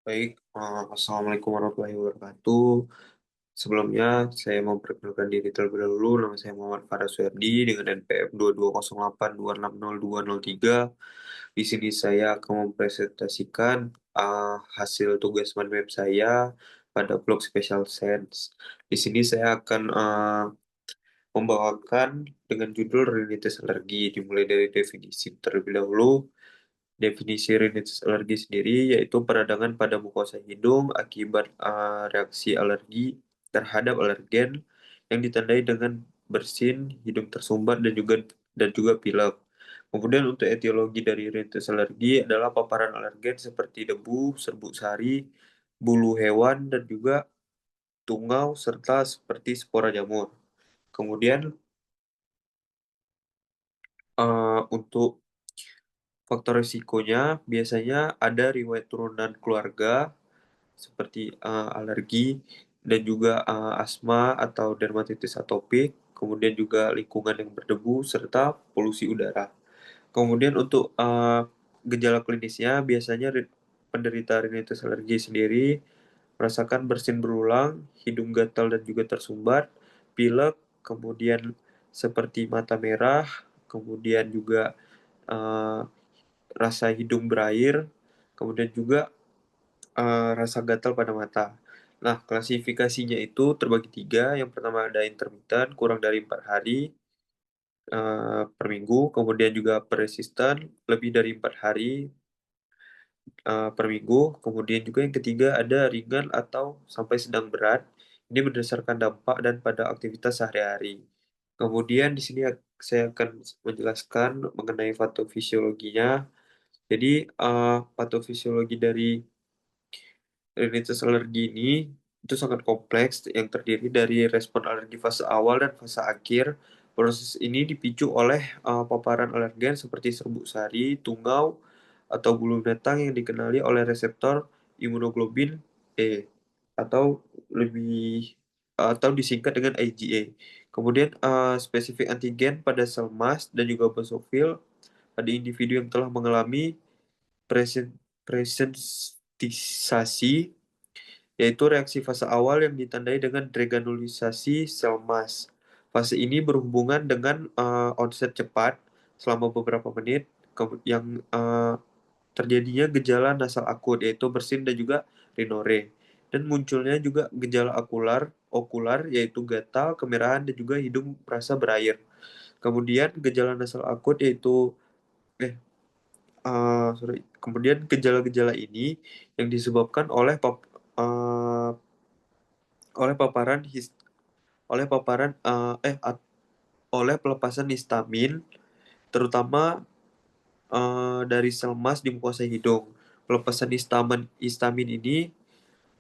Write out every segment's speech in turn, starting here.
Baik, Assalamualaikum warahmatullahi wabarakatuh. Sebelumnya, saya mau perkenalkan diri terlebih dahulu. Nama saya Muhammad Farah Suherdi dengan NPM 2208260203. Di sini saya akan mempresentasikan hasil tugas web saya pada blog Special Sense. Di sini saya akan membawakan dengan judul rinitis alergi, dimulai dari definisi terlebih dahulu. Definisi rinitis alergi sendiri yaitu peradangan pada mukosa hidung akibat reaksi alergi terhadap alergen yang ditandai dengan bersin, hidung tersumbat dan juga pilek. Kemudian untuk etiologi dari rinitis alergi adalah paparan alergen seperti debu, serbuk sari, bulu hewan dan juga tungau serta seperti spora jamur. Kemudian untuk faktor risikonya biasanya ada riwayat turunan keluarga seperti alergi dan juga asma atau dermatitis atopik, kemudian juga lingkungan yang berdebu serta polusi udara. Kemudian untuk gejala klinisnya biasanya penderita rinitis alergi sendiri merasakan bersin berulang, hidung gatal dan juga tersumbat, pilek, kemudian seperti mata merah, kemudian juga eh, rasa hidung berair, kemudian juga rasa gatal pada mata. Nah, klasifikasinya itu terbagi tiga. Yang pertama ada intermittent, kurang dari 4 hari per minggu. Kemudian juga persistent, lebih dari 4 hari per minggu. Kemudian juga yang ketiga ada ringan atau sampai sedang berat. Ini berdasarkan dampak dan pada aktivitas sehari-hari. Kemudian di sini saya akan menjelaskan mengenai patofisiologinya. Jadi, patofisiologi dari rinitis alergi ini itu sangat kompleks yang terdiri dari respon alergi fase awal dan fase akhir. Proses ini dipicu oleh paparan alergen seperti serbuk sari, tungau, atau bulu binatang yang dikenali oleh reseptor imunoglobulin E atau lebih atau disingkat dengan IgA. Kemudian spesifik antigen pada sel MAS dan juga basofil pada individu yang telah mengalami presentisasi, yaitu reaksi fase awal yang ditandai dengan degranulisasi sel MAS. Fase ini berhubungan dengan onset cepat selama beberapa menit yang terjadinya gejala nasal akut yaitu bersin dan juga rinore. Dan munculnya juga gejala okular yaitu gatal, kemerahan dan juga hidung merasa berair. Kemudian gejala nasal akut yaitu kemudian gejala-gejala ini yang disebabkan eh, oleh paparan his, oleh paparan oleh pelepasan histamin terutama dari sel MAS di mukosa hidung. Pelepasan histamin ini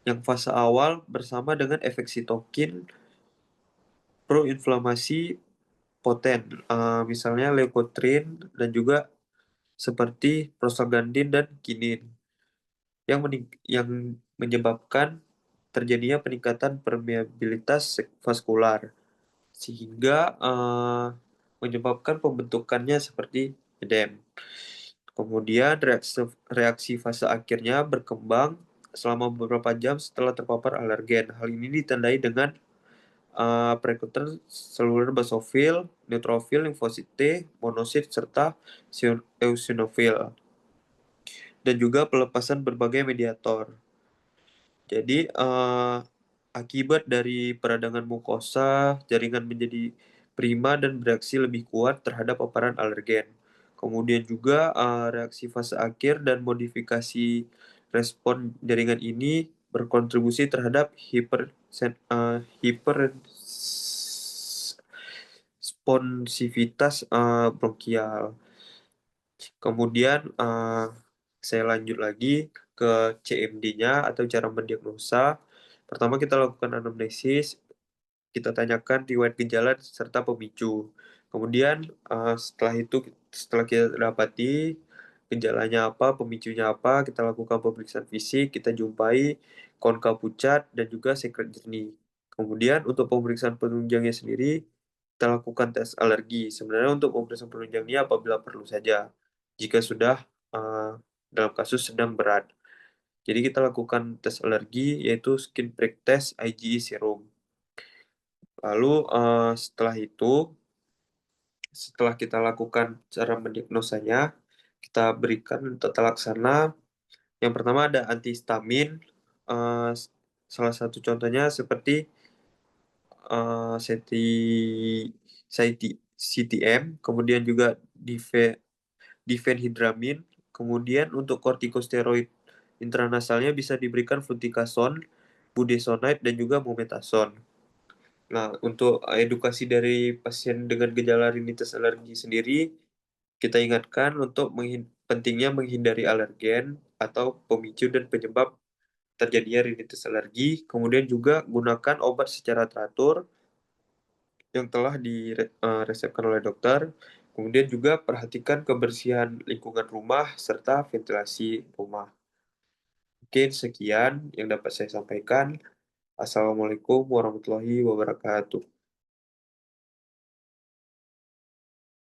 yang fase awal bersama dengan efek sitokin proinflamasi poten, misalnya leukotrin dan juga seperti prostaglandin dan kinin yang menyebabkan terjadinya peningkatan permeabilitas vaskular sehingga menyebabkan pembentukannya seperti edem. Kemudian reaksi fase akhirnya berkembang selama beberapa jam setelah terpapar alergen. Hal ini ditandai dengan prekursor seluler basofil, neutrofil, limfosit T, monosit, serta eosinofil, dan juga pelepasan berbagai mediator. Jadi, akibat dari peradangan mukosa, jaringan menjadi prima dan bereaksi lebih kuat terhadap paparan alergen. Kemudian juga reaksi fase akhir dan modifikasi respon jaringan ini berkontribusi terhadap hipersponsivitas bronkial. Kemudian saya lanjut lagi ke CMD-nya atau cara mendiagnosa. Pertama kita lakukan anamnesis, kita tanyakan riwayat gejala serta pemicu. Kemudian setelah kita dapati gejalanya apa, pemicunya apa, kita lakukan pemeriksaan fisik, kita jumpai konka pucat dan juga sekret jernih. Kemudian untuk pemeriksaan penunjangnya sendiri, kita lakukan tes alergi. Sebenarnya untuk pemeriksaan penunjangnya apabila perlu saja, jika sudah dalam kasus sedang berat. Jadi kita lakukan tes alergi yaitu skin prick test IgE serum. Lalu, setelah kita lakukan cara mendiagnosanya, kita berikan tata laksana. Yang pertama ada antihistamin, eee, salah satu contohnya seperti, seti CTM, kemudian juga difenhidramine, kemudian untuk kortikosteroid intranasalnya bisa diberikan fluticasone, budesonide, dan juga mometasone. Nah, untuk edukasi dari pasien dengan gejala rinitis alergi sendiri, kita ingatkan untuk pentingnya menghindari alergen atau pemicu dan penyebab terjadinya rinitis alergi, kemudian juga gunakan obat secara teratur yang telah resepkan oleh dokter, kemudian juga perhatikan kebersihan lingkungan rumah serta ventilasi rumah. Mungkin sekian yang dapat saya sampaikan. Assalamualaikum warahmatullahi wabarakatuh.